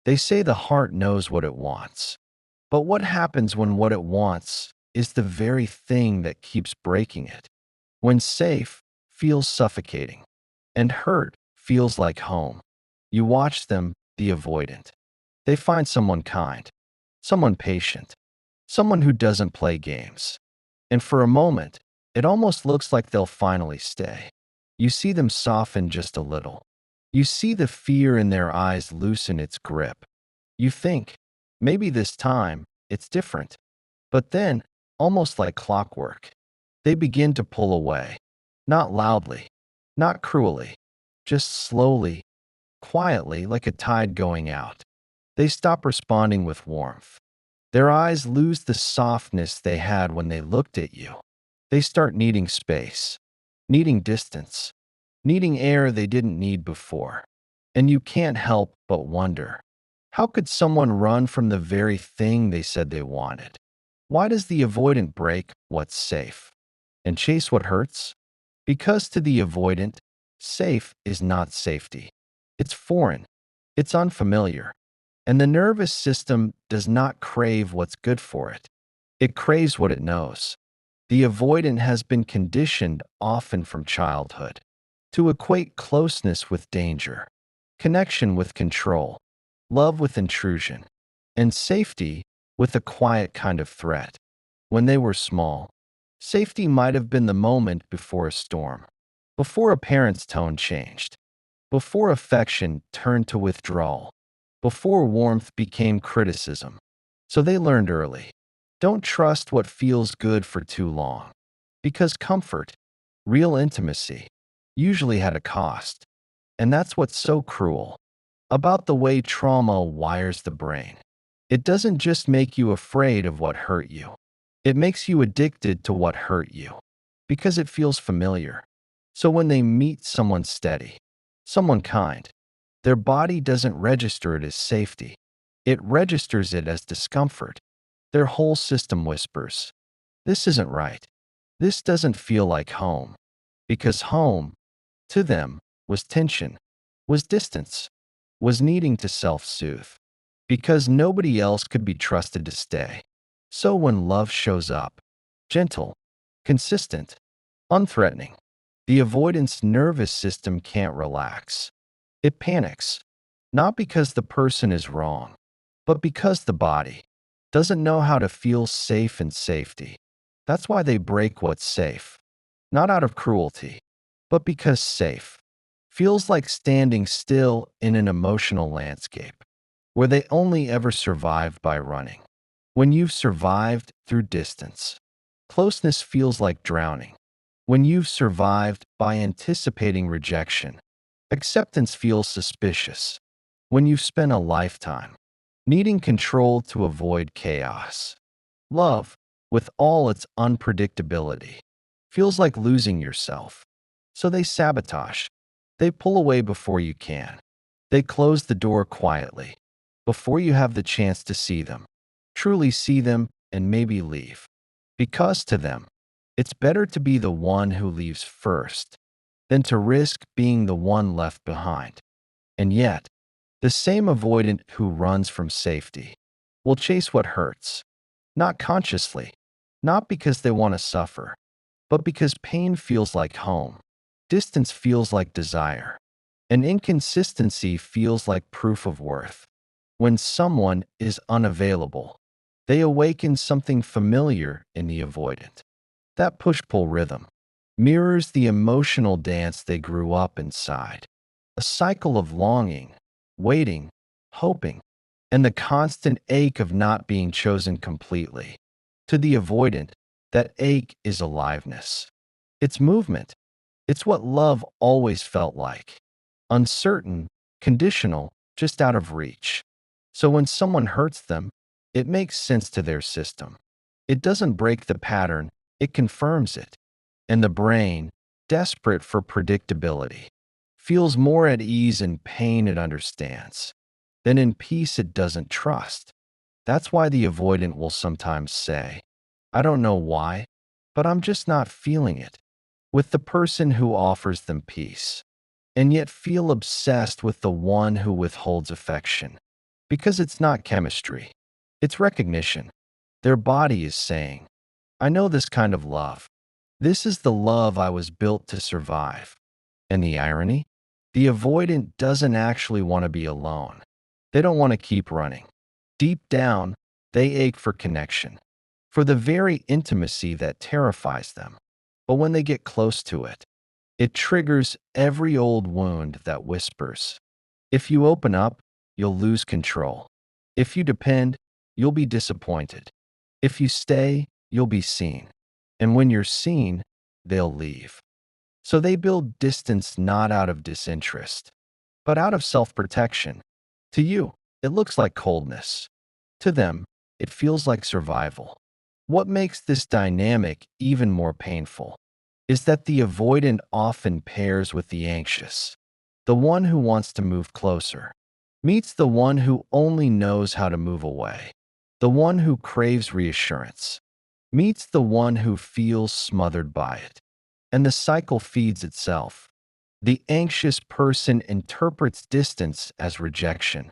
They say the heart knows what it wants. But what happens when what it wants is the very thing that keeps breaking it? When safe feels suffocating and hurt feels like home, you watch them, the avoidant. They find someone kind, someone patient, someone who doesn't play games. And for a moment, it almost looks like they'll finally stay. You see them soften just a little. You see the fear in their eyes loosen its grip. You think, maybe this time it's different. But then, almost like clockwork, they begin to pull away. Not loudly, not cruelly, just slowly, quietly, like a tide going out. They stop responding with warmth. Their eyes lose the softness they had when they looked at you. They start needing space, needing distance, needing air they didn't need before. And you can't help but wonder, how could someone run from the very thing they said they wanted? Why does the avoidant break what's safe and chase what hurts? Because to the avoidant, safe is not safety. It's foreign, it's unfamiliar, and the nervous system does not crave what's good for it. It craves what it knows. The avoidant has been conditioned, often from childhood, to equate closeness with danger, connection with control, love with intrusion, and safety with a quiet kind of threat. When they were small, safety might have been the moment before a storm, before a parent's tone changed, before affection turned to withdrawal, before warmth became criticism. So they learned early, don't trust what feels good for too long, because comfort, real intimacy, usually had a cost. And that's what's so cruel about the way trauma wires the brain. It doesn't just make you afraid of what hurt you. It makes you addicted to what hurt you because it feels familiar. So when they meet someone steady, someone kind, their body doesn't register it as safety. It registers it as discomfort. Their whole system whispers, this isn't right. This doesn't feel like home. Because home, to them, was tension, was distance, was needing to self-soothe. Because nobody else could be trusted to stay. So when love shows up, gentle, consistent, unthreatening, the avoidance nervous system can't relax. It panics, not because the person is wrong, but because the body doesn't know how to feel safe in safety. That's why they break what's safe, not out of cruelty, but because safe feels like standing still in an emotional landscape where they only ever survived by running. When you've survived through distance, closeness feels like drowning. When you've survived by anticipating rejection, acceptance feels suspicious. When you've spent a lifetime needing control to avoid chaos, love, with all its unpredictability, feels like losing yourself. So they sabotage. They pull away before you can. They close the door quietly, before you have the chance to see them, truly see them, and maybe leave. Because to them, it's better to be the one who leaves first than to risk being the one left behind. And yet, the same avoidant who runs from safety will chase what hurts, not consciously, not because they want to suffer, but because pain feels like home, distance feels like desire, and inconsistency feels like proof of worth. When someone is unavailable, they awaken something familiar in the avoidant. That push-pull rhythm mirrors the emotional dance they grew up inside, a cycle of longing, waiting, hoping, and the constant ache of not being chosen completely. To the avoidant, that ache is aliveness. It's movement. It's what love always felt like. Uncertain, conditional, just out of reach. So when someone hurts them, it makes sense to their system. It doesn't break the pattern, it confirms it. And the brain, desperate for predictability, feels more at ease in pain it understands than in peace it doesn't trust. That's why the avoidant will sometimes say, I don't know why, but I'm just not feeling it, with the person who offers them peace, and yet feel obsessed with the one who withholds affection. Because it's not chemistry, it's recognition. Their body is saying, I know this kind of love. This is the love I was built to survive. And the irony? The avoidant doesn't actually want to be alone. They don't want to keep running. Deep down, they ache for connection, for the very intimacy that terrifies them. But when they get close to it, it triggers every old wound that whispers, if you open up, you'll lose control. If you depend, you'll be disappointed. If you stay, you'll be seen. And when you're seen, they'll leave. So they build distance not out of disinterest, but out of self-protection. To you, it looks like coldness. To them, it feels like survival. What makes this dynamic even more painful is that the avoidant often pairs with the anxious. The one who wants to move closer meets the one who only knows how to move away. The one who craves reassurance meets the one who feels smothered by it. And the cycle feeds itself. The anxious person interprets distance as rejection,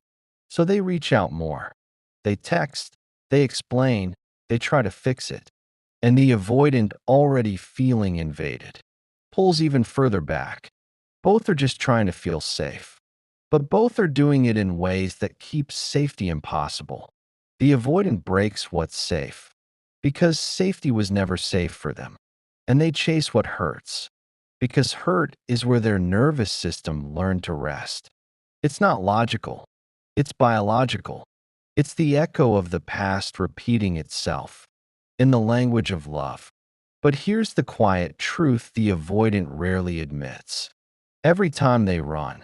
so they reach out more. They text, they explain, they try to fix it. And the avoidant, already feeling invaded, pulls even further back. Both are just trying to feel safe, but both are doing it in ways that keep safety impossible. The avoidant breaks what's safe because safety was never safe for them, and they chase what hurts because hurt is where their nervous system learned to rest. It's not logical, it's biological. It's the echo of the past repeating itself in the language of love. But here's the quiet truth the avoidant rarely admits. Every time they run,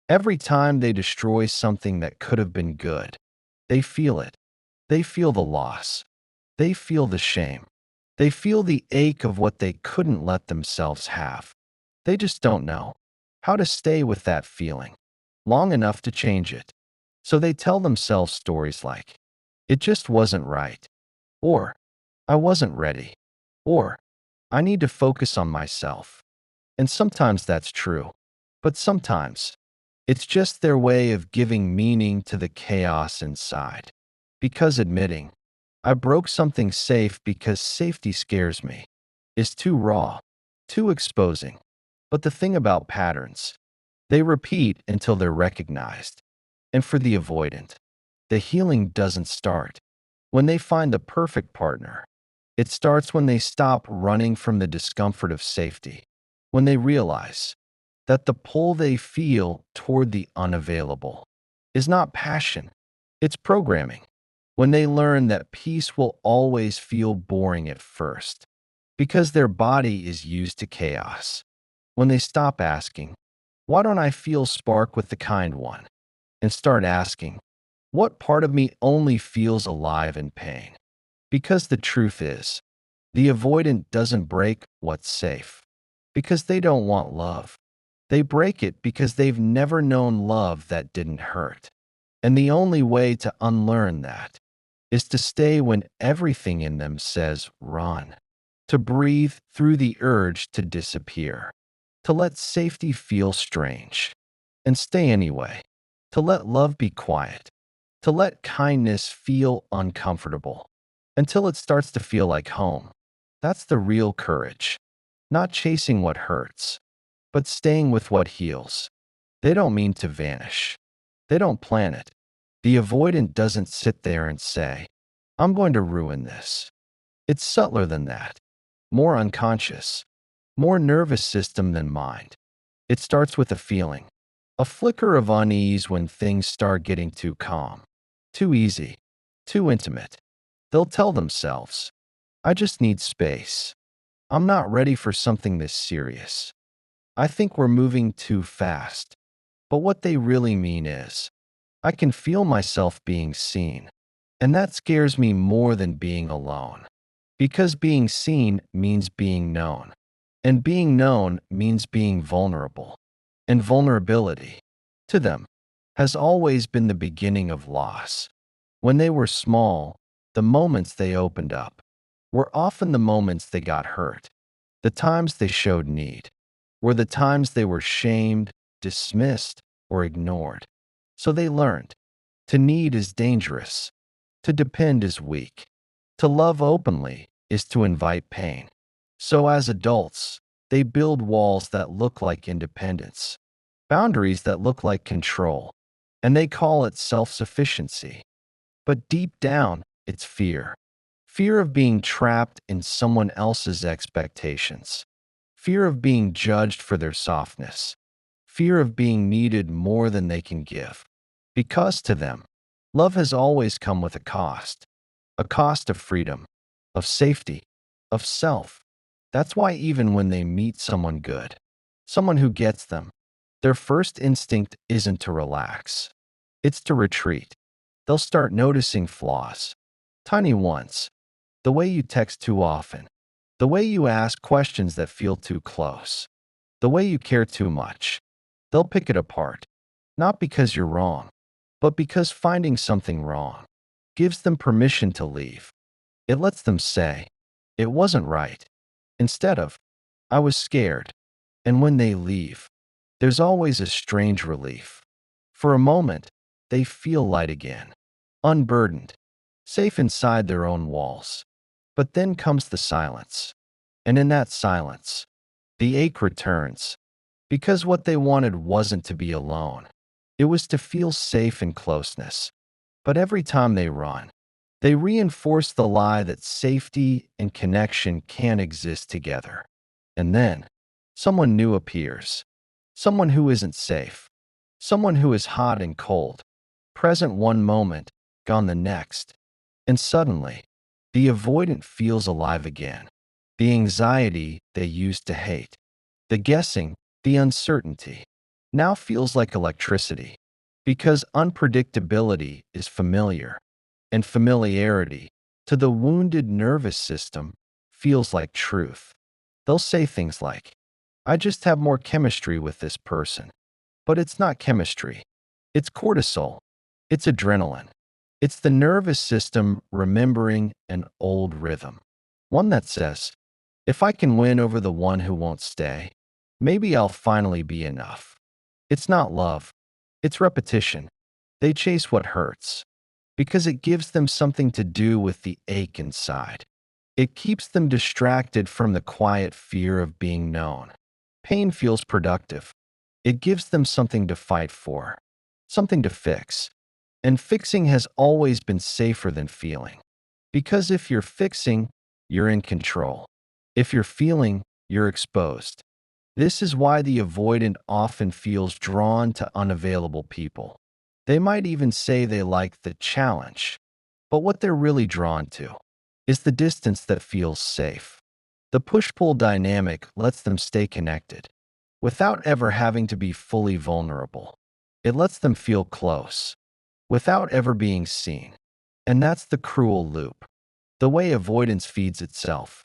every time they destroy something that could have been good, they feel it. They feel the loss. They feel the shame. They feel the ache of what they couldn't let themselves have. They just don't know how to stay with that feeling long enough to change it. So they tell themselves stories like, it just wasn't right, or I wasn't ready, or I need to focus on myself. And sometimes that's true, but sometimes it's just their way of giving meaning to the chaos inside. Because admitting, I broke something safe because safety scares me, is too raw, too exposing. But the thing about patterns, they repeat until they're recognized. And for the avoidant, the healing doesn't start when they find the perfect partner. It starts when they stop running from the discomfort of safety, when they realize that the pull they feel toward the unavailable is not passion, it's programming. When they learn that peace will always feel boring at first, because their body is used to chaos. When they stop asking, why don't I feel spark with the kind one? And start asking, what part of me only feels alive in pain? Because the truth is, the avoidant doesn't break what's safe because they don't want love. They break it because they've never known love that didn't hurt. And the only way to unlearn that is to stay when everything in them says run, to breathe through the urge to disappear, to let safety feel strange, and stay anyway, to let love be quiet, to let kindness feel uncomfortable, until it starts to feel like home. That's the real courage, not chasing what hurts, but staying with what heals. They don't mean to vanish. They don't plan it. The avoidant doesn't sit there and say, I'm going to ruin this. It's subtler than that, more unconscious, more nervous system than mind. It starts with a feeling, a flicker of unease when things start getting too calm, too easy, too intimate. They'll tell themselves, I just need space. I'm not ready for something this serious. I think we're moving too fast. But what they really mean is, I can feel myself being seen. And that scares me more than being alone. Because being seen means being known. And being known means being vulnerable. And vulnerability, to them, has always been the beginning of loss. When they were small, the moments they opened up were often the moments they got hurt. The times they showed need were the times they were shamed, dismissed, or ignored. So they learned To need is dangerous. To depend is weak. To love openly is to invite pain. So as adults, they build walls that look like independence, boundaries that look like control, and they call it self-sufficiency. But deep down, it's fear. Fear of being trapped in someone else's expectations. Fear of being judged for their softness. Fear of being needed more than they can give. Because to them, love has always come with a cost of freedom, of safety, of self. That's why even when they meet someone good, someone who gets them, their first instinct isn't to relax. It's to retreat. They'll start noticing flaws, tiny ones, the way you text too often, the way you ask questions that feel too close, the way you care too much. They'll pick it apart, not because you're wrong, but because finding something wrong gives them permission to leave. It lets them say, it wasn't right, instead of, I was scared. And when they leave, there's always a strange relief. For a moment, they feel light again, unburdened, safe inside their own walls. But then comes the silence. And in that silence, the ache returns. Because what they wanted wasn't to be alone. It was to feel safe in closeness. But every time they run, they reinforce the lie that safety and connection can't exist together. And then, someone new appears. Someone who isn't safe. Someone who is hot and cold. Present one moment, gone the next. And suddenly, the avoidant feels alive again. The anxiety they used to hate. The guessing, the uncertainty, now feels like electricity. Because unpredictability is familiar. And familiarity, to the wounded nervous system, feels like truth. They'll say things like, I just have more chemistry with this person. But it's not chemistry. It's cortisol. It's adrenaline. It's the nervous system remembering an old rhythm. One that says, if I can win over the one who won't stay, maybe I'll finally be enough. It's not love. It's repetition. They chase what hurts because it gives them something to do with the ache inside. It keeps them distracted from the quiet fear of being known. Pain feels productive. It gives them something to fight for, something to fix. And fixing has always been safer than feeling. Because if you're fixing, you're in control. If you're feeling, you're exposed. This is why the avoidant often feels drawn to unavailable people. They might even say they like the challenge, but what they're really drawn to is the distance that feels safe. The push-pull dynamic lets them stay connected without ever having to be fully vulnerable. It lets them feel close without ever being seen. And that's the cruel loop. The way avoidance feeds itself.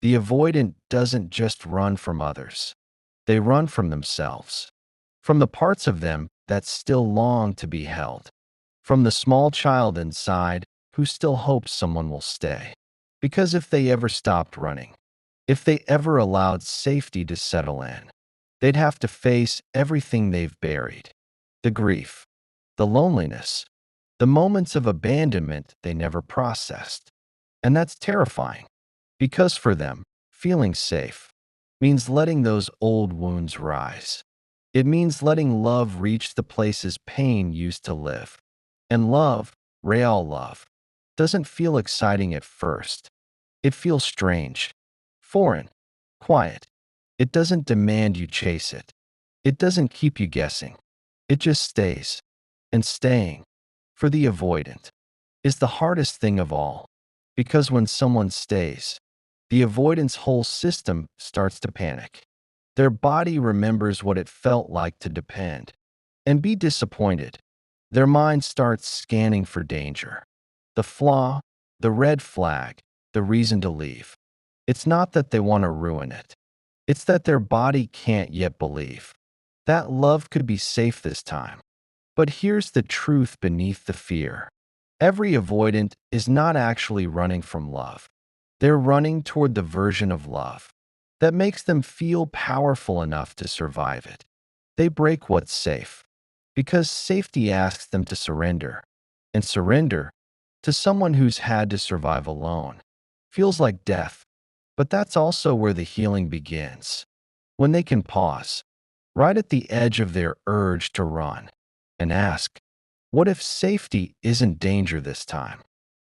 The avoidant doesn't just run from others. They run from themselves, from the parts of them that still long to be held, from the small child inside who still hopes someone will stay. Because if they ever stopped running, if they ever allowed safety to settle in, they'd have to face everything they've buried. The grief, the loneliness, the moments of abandonment they never processed. And that's terrifying, because for them, feeling safe means letting those old wounds rise. It means letting love reach the places pain used to live. And love, real love, doesn't feel exciting at first. It feels strange, foreign, quiet. It doesn't demand you chase it. It doesn't keep you guessing. It just stays. And staying, for the avoidant, is the hardest thing of all. Because when someone stays, the avoidant's whole system starts to panic. Their body remembers what it felt like to depend and be disappointed. Their mind starts scanning for danger, the flaw, the red flag, the reason to leave. It's not that they want to ruin it. It's that their body can't yet believe that love could be safe this time. But here's the truth beneath the fear. Every avoidant is not actually running from love. They're running toward the version of love that makes them feel powerful enough to survive it. They break what's safe because safety asks them to surrender. And surrender, to someone who's had to survive alone, feels like death. But that's also where the healing begins. When they can pause, right at the edge of their urge to run, and ask, what if safety isn't danger this time?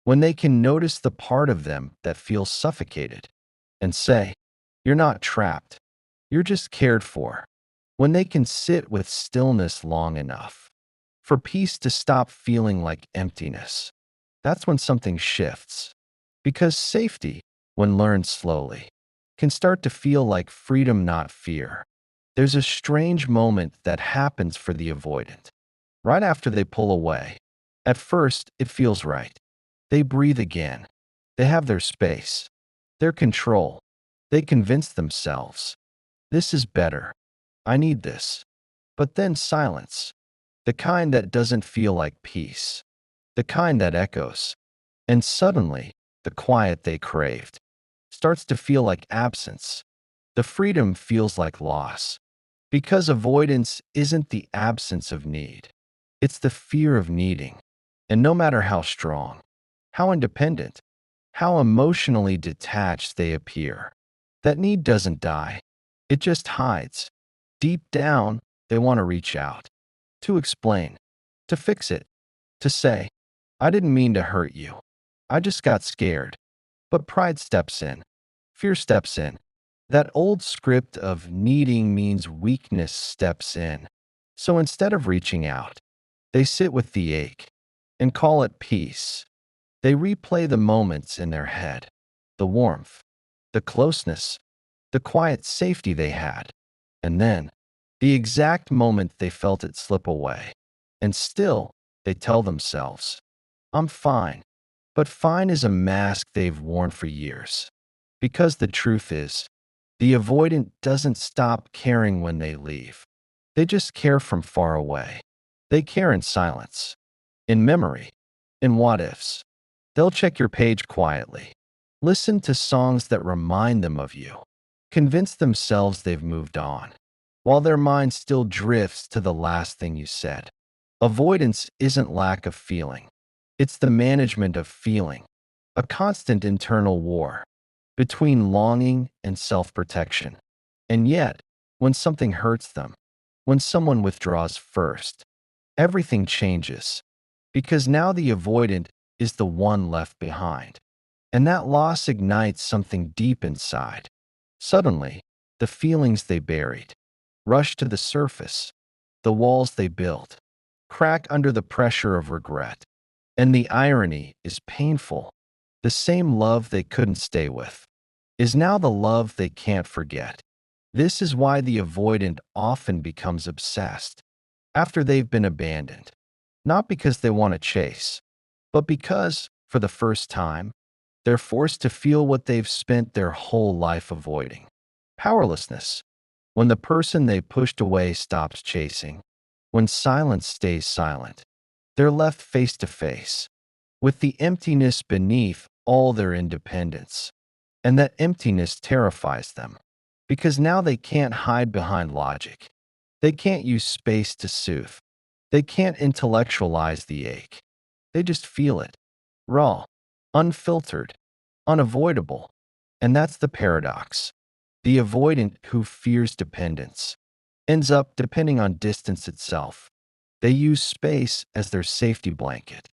When they can notice the part of them that feels suffocated and say, you're not trapped, you're just cared for. When they can sit with stillness long enough for peace to stop feeling like emptiness, that's when something shifts. Because safety, when learned slowly, can start to feel like freedom, not fear. There's a strange moment that happens for the avoidant. Right after they pull away, at first it feels right. They breathe again. They have their space, their control. They convince themselves, this is better. I need this. But then silence, the kind that doesn't feel like peace, the kind that echoes. And suddenly, the quiet they craved starts to feel like absence. The freedom feels like loss. Because avoidance isn't the absence of need, it's the fear of needing. And no matter how strong, how independent, how emotionally detached they appear, that need doesn't die. It just hides. Deep down, they want to reach out, to explain, to fix it, to say, I didn't mean to hurt you. I just got scared. But pride steps in. Fear steps in. That old script of needing means weakness steps in. So instead of reaching out, they sit with the ache and call it peace. They replay the moments in their head, the warmth, the closeness, the quiet safety they had, and then the exact moment they felt it slip away. And still, they tell themselves, I'm fine. But fine is a mask they've worn for years. Because the truth is, the avoidant doesn't stop caring when they leave. They just care from far away. They care in silence, in memory, in what ifs. They'll check your page quietly, listen to songs that remind them of you, convince themselves they've moved on, while their mind still drifts to the last thing you said. Avoidance isn't lack of feeling. It's the management of feeling, a constant internal war between longing and self-protection. And yet, when something hurts them, when someone withdraws first, everything changes because now the avoidant is the one left behind. And that loss ignites something deep inside. Suddenly, the feelings they buried rush to the surface. The walls they built crack under the pressure of regret. And the irony is painful. The same love they couldn't stay with is now the love they can't forget. This is why the avoidant often becomes obsessed after they've been abandoned. Not because they want to chase, but because, for the first time, they're forced to feel what they've spent their whole life avoiding. Powerlessness. When the person they pushed away stops chasing, when silence stays silent, they're left face to face with the emptiness beneath all their independence. And that emptiness terrifies them because now they can't hide behind logic. They can't use space to soothe. They can't intellectualize the ache. They just feel it, raw, unfiltered, unavoidable. And that's the paradox. The avoidant who fears dependence ends up depending on distance itself. They use space as their safety blanket,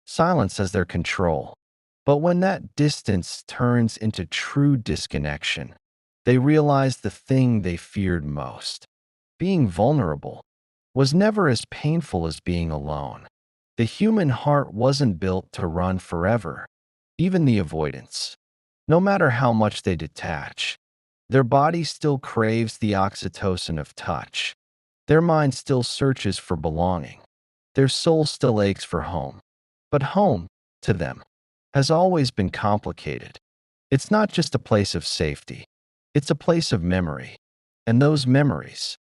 silence as their control. But when that distance turns into true disconnection, they realize the thing they feared most, being vulnerable, was never as painful as being alone. The human heart wasn't built to run forever, even the avoidance. No matter how much they detach, their body still craves the oxytocin of touch. Their mind still searches for belonging. Their soul still aches for home. But home, to them, has always been complicated. It's not just a place of safety. It's a place of memory. And those memories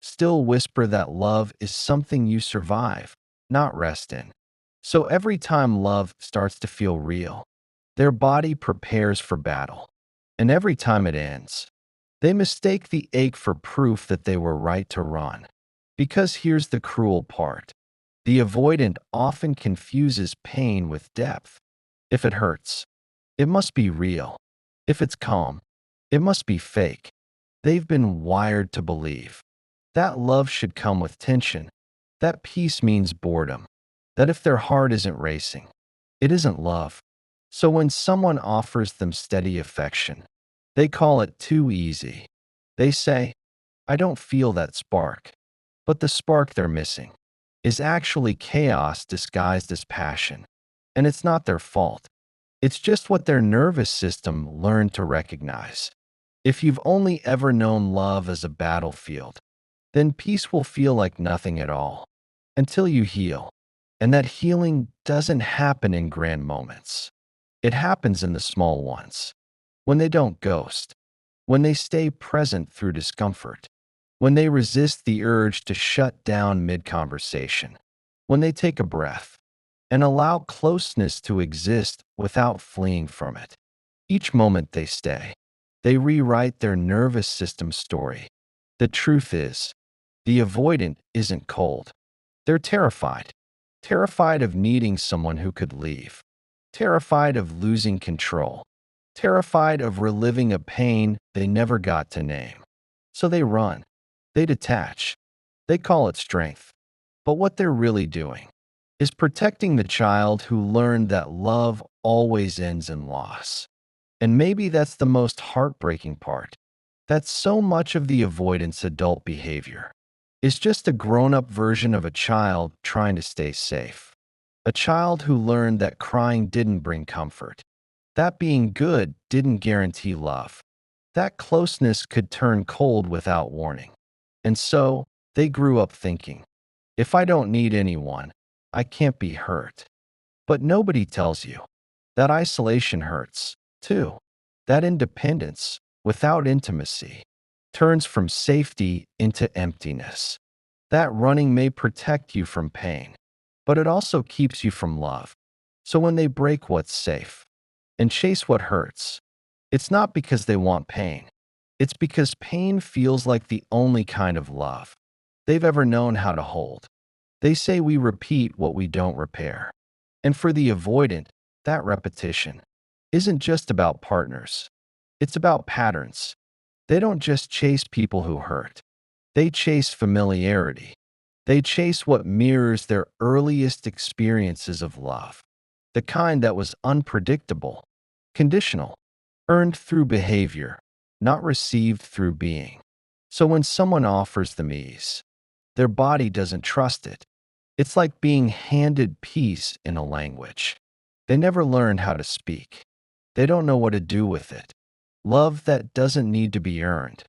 still whisper that love is something you survive, not rest in. So every time love starts to feel real, their body prepares for battle. And every time it ends, they mistake the ache for proof that they were right to run. Because here's the cruel part. The avoidant often confuses pain with depth. If it hurts, it must be real. If it's calm, it must be fake. They've been wired to believe that love should come with tension, that peace means boredom, that if their heart isn't racing, it isn't love. So when someone offers them steady affection, they call it too easy. They say, I don't feel that spark. But the spark they're missing is actually chaos disguised as passion. And it's not their fault. It's just what their nervous system learned to recognize. If you've only ever known love as a battlefield, then peace will feel like nothing at all until you heal. And that healing doesn't happen in grand moments. It happens in the small ones. When they don't ghost, when they stay present through discomfort, when they resist the urge to shut down mid-conversation, when they take a breath and allow closeness to exist without fleeing from it. Each moment they stay, they rewrite their nervous system story. The truth is, the avoidant isn't cold. They're terrified. Terrified of needing someone who could leave. Terrified of losing control. Terrified of reliving a pain they never got to name. So they run. They detach. They call it strength. But what they're really doing is protecting the child who learned that love always ends in loss. And maybe that's the most heartbreaking part. That so much of the avoidance adult behavior is just a grown-up version of a child trying to stay safe. A child who learned that crying didn't bring comfort, that being good didn't guarantee love, that closeness could turn cold without warning. And so, they grew up thinking, if I don't need anyone, I can't be hurt. But nobody tells you that isolation hurts, too. That independence, without intimacy, turns from safety into emptiness. That running may protect you from pain, but it also keeps you from love. So when they break what's safe and chase what hurts, it's not because they want pain. It's because pain feels like the only kind of love they've ever known how to hold. They say we repeat what we don't repair. And for the avoidant, that repetition isn't just about partners. It's about patterns. They don't just chase people who hurt. They chase familiarity. They chase what mirrors their earliest experiences of love. The kind that was unpredictable, conditional, earned through behavior, not received through being. So when someone offers them ease, their body doesn't trust it. It's like being handed peace in a language they never learned how to speak. They don't know what to do with it. Love that doesn't need to be earned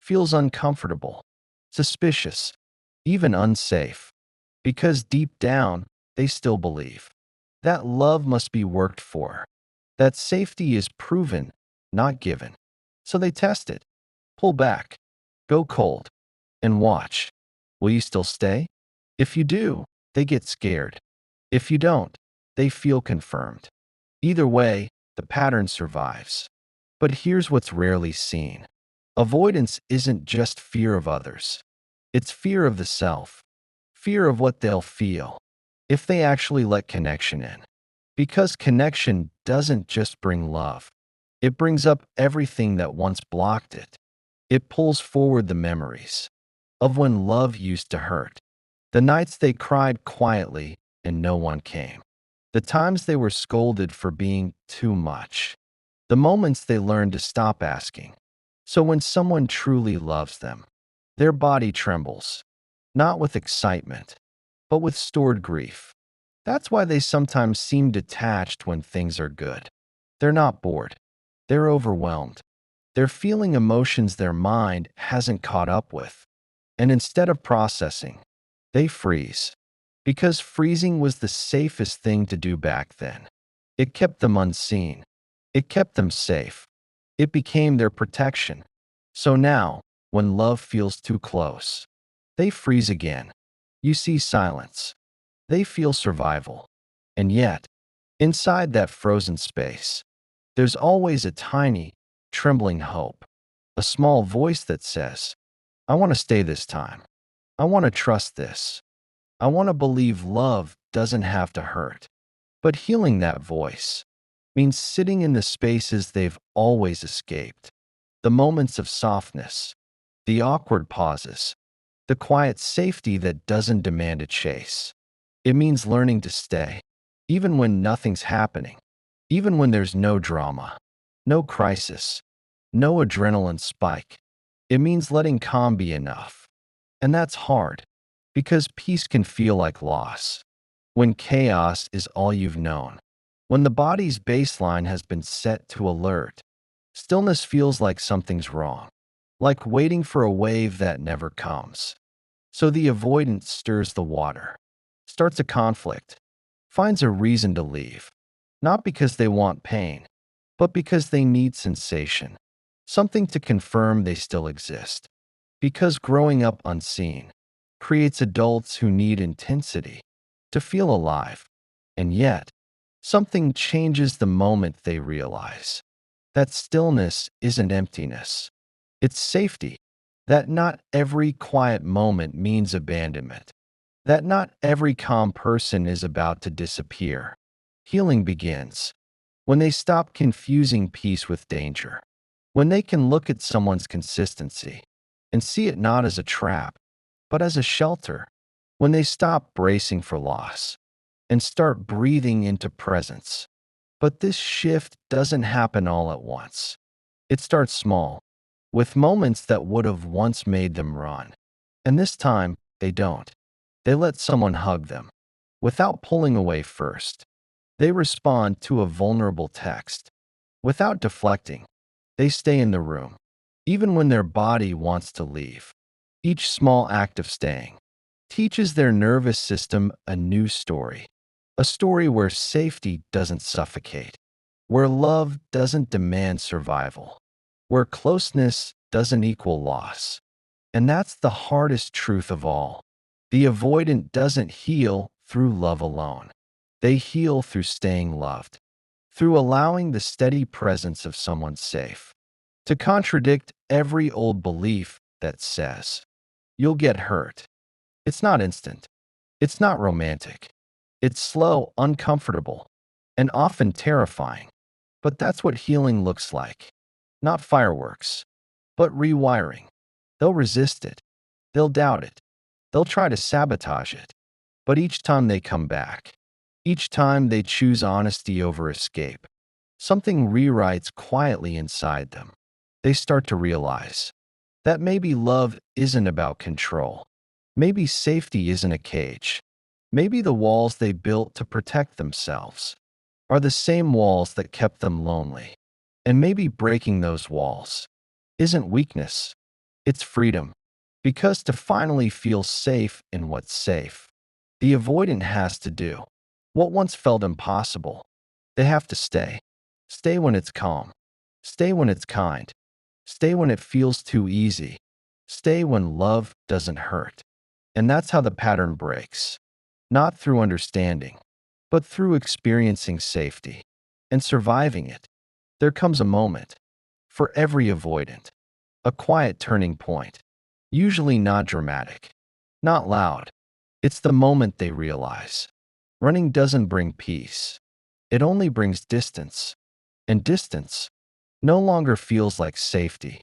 feels uncomfortable, suspicious, even unsafe, because deep down, they still believe that love must be worked for, that safety is proven, not given. So they test it, pull back, go cold, and watch. Will you still stay? If you do, they get scared. If you don't, they feel confirmed. Either way, the pattern survives. But here's what's rarely seen. Avoidance isn't just fear of others. It's fear of the self, fear of what they'll feel if they actually let connection in. Because connection doesn't just bring love. It brings up everything that once blocked it. It pulls forward the memories of when love used to hurt. The nights they cried quietly and no one came. The times they were scolded for being too much. The moments they learned to stop asking. So when someone truly loves them, their body trembles, not with excitement, but with stored grief. That's why they sometimes seem detached when things are good. They're not bored. They're overwhelmed. They're feeling emotions their mind hasn't caught up with. And instead of processing, they freeze. Because freezing was the safest thing to do back then. It kept them unseen. It kept them safe. It became their protection. So now, when love feels too close, they freeze again. You see silence. They feel survival. And yet, inside that frozen space, there's always a tiny, trembling hope. A small voice that says, I want to stay this time. I want to trust this. I want to believe love doesn't have to hurt. But healing that voice means sitting in the spaces they've always escaped, the moments of softness, the awkward pauses, the quiet safety that doesn't demand a chase. It means learning to stay, even when nothing's happening, even when there's no drama, no crisis, no adrenaline spike. It means letting calm be enough. And that's hard, because peace can feel like loss. When chaos is all you've known, when the body's baseline has been set to alert, stillness feels like something's wrong, like waiting for a wave that never comes. So the avoidant stirs the water, starts a conflict, finds a reason to leave, not because they want pain, but because they need sensation, something to confirm they still exist. Because growing up unseen creates adults who need intensity to feel alive. And yet, something changes the moment they realize that stillness isn't emptiness, it's safety. That not every quiet moment means abandonment. That not every calm person is about to disappear. Healing begins when they stop confusing peace with danger, when they can look at someone's consistency and see it not as a trap, but as a shelter, when they stop bracing for loss and start breathing into presence. But this shift doesn't happen all at once. It starts small, with moments that would have once made them run. And this time, they don't. They let someone hug them, without pulling away first. They respond to a vulnerable text, without deflecting. They stay in the room, even when their body wants to leave. Each small act of staying teaches their nervous system a new story, a story where safety doesn't suffocate, where love doesn't demand survival, where closeness doesn't equal loss. And that's the hardest truth of all. The avoidant doesn't heal through love alone. They heal through staying loved, through allowing the steady presence of someone safe to contradict every old belief that says, you'll get hurt. It's not instant. It's not romantic. It's slow, uncomfortable, and often terrifying. But that's what healing looks like. Not fireworks, but rewiring. They'll resist it. They'll doubt it. They'll try to sabotage it. But each time they come back, each time they choose honesty over escape, something rewrites quietly inside them. They start to realize that maybe love isn't about control. Maybe safety isn't a cage. Maybe the walls they built to protect themselves are the same walls that kept them lonely. And maybe breaking those walls isn't weakness, it's freedom. Because to finally feel safe in what's safe, the avoidant has to do what once felt impossible. They have to stay. Stay when it's calm. Stay when it's kind. Stay when it feels too easy. Stay when love doesn't hurt. And that's how the pattern breaks. Not through understanding, but through experiencing safety and surviving it. There comes a moment for every avoidant, a quiet turning point, usually not dramatic, not loud. It's the moment they realize running doesn't bring peace. It only brings distance. And distance no longer feels like safety.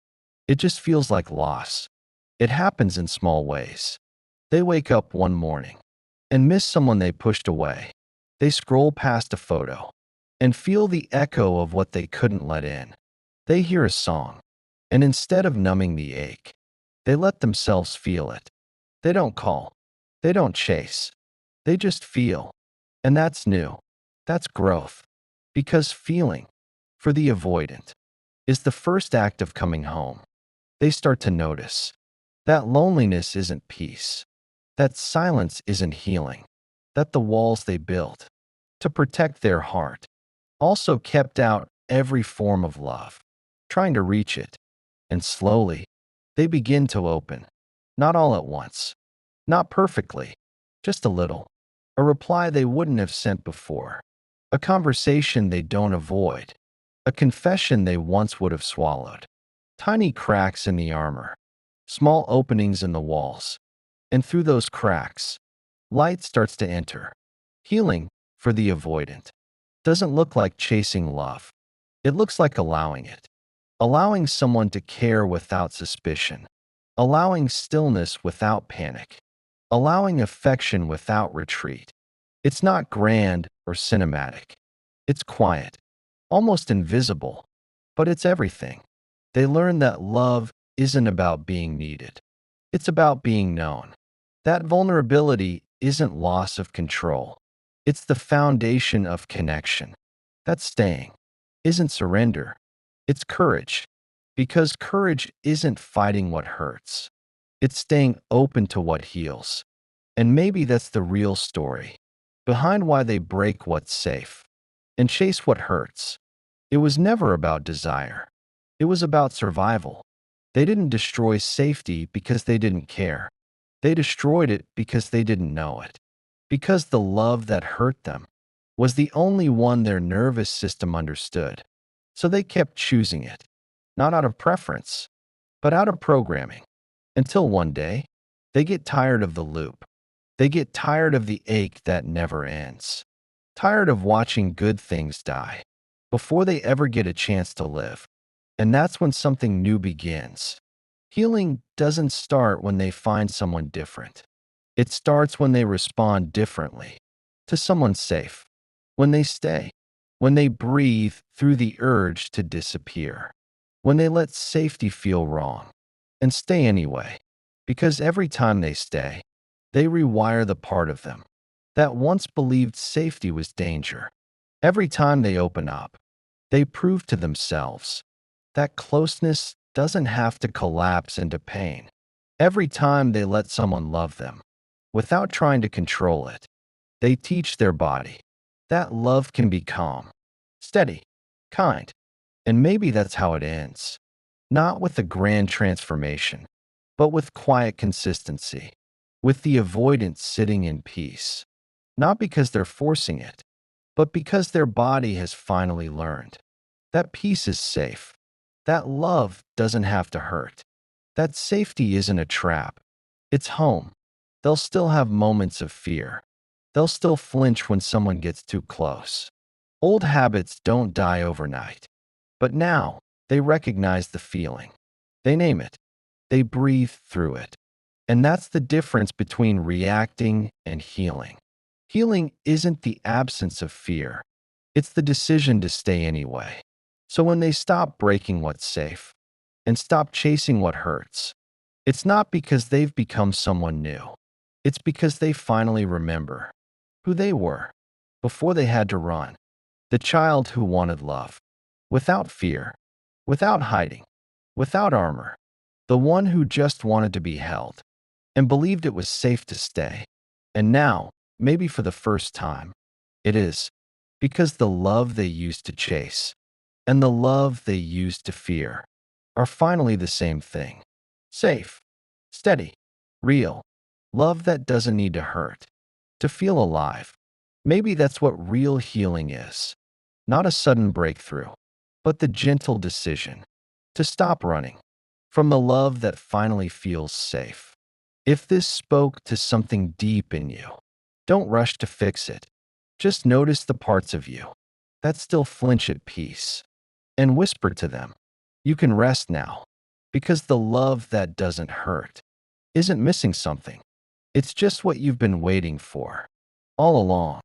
It just feels like loss. It happens in small ways. They wake up one morning and miss someone they pushed away. They scroll past a photo and feel the echo of what they couldn't let in. They hear a song, and instead of numbing the ache, they let themselves feel it. They don't call. They don't chase. They just feel. And that's new. That's growth. Because feeling, for the avoidant, is the first act of coming home. They start to notice that loneliness isn't peace, that silence isn't healing, that the walls they built to protect their heart also kept out every form of love, trying to reach it. And slowly, they begin to open, not all at once, not perfectly, just a little. A reply they wouldn't have sent before, a conversation they don't avoid, a confession they once would have swallowed. Tiny cracks in the armor, small openings in the walls, and through those cracks, light starts to enter. Healing, for the avoidant, doesn't look like chasing love. It looks like allowing it. Allowing someone to care without suspicion. Allowing stillness without panic. Allowing affection without retreat. It's not grand or cinematic. It's quiet, almost invisible, but it's everything. They learn that love isn't about being needed. It's about being known. That vulnerability isn't loss of control. It's the foundation of connection. That staying isn't surrender. It's courage. Because courage isn't fighting what hurts. It's staying open to what heals. And maybe that's the real story behind why they break what's safe and chase what hurts. It was never about desire. It was about survival. They didn't destroy safety because they didn't care. They destroyed it because they didn't know it. Because the love that hurt them was the only one their nervous system understood. So they kept choosing it, not out of preference, but out of programming. Until one day, they get tired of the loop. They get tired of the ache that never ends. Tired of watching good things die before they ever get a chance to live. And that's when something new begins. Healing doesn't start when they find someone different. It starts when they respond differently to someone safe, when they stay, when they breathe through the urge to disappear, when they let safety feel wrong and stay anyway. Because every time they stay, they rewire the part of them that once believed safety was danger. Every time they open up, they prove to themselves that closeness doesn't have to collapse into pain. Every time they let someone love them, without trying to control it, they teach their body that love can be calm, steady, kind. And maybe that's how it ends. Not with a grand transformation, but with quiet consistency, with the avoidance sitting in peace. Not because they're forcing it, but because their body has finally learned that peace is safe, that love doesn't have to hurt, that safety isn't a trap, it's home. They'll still have moments of fear. They'll still flinch when someone gets too close. Old habits don't die overnight, but now they recognize the feeling. They name it. They breathe through it. And that's the difference between reacting and healing. Healing isn't the absence of fear. It's the decision to stay anyway. So when they stop breaking what's safe and stop chasing what hurts, it's not because they've become someone new. It's because they finally remember who they were before they had to run. The child who wanted love, without fear, without hiding, without armor. The one who just wanted to be held and believed it was safe to stay. And now, maybe for the first time, it is, because the love they used to chase and the love they used to fear are finally the same thing. Safe, steady, real. Love that doesn't need to hurt, to feel alive. Maybe that's what real healing is. Not a sudden breakthrough, but the gentle decision to stop running from the love that finally feels safe. If this spoke to something deep in you, don't rush to fix it. Just notice the parts of you that still flinch at peace and whisper to them, you can rest now, because the love that doesn't hurt isn't missing something. It's just what you've been waiting for all along.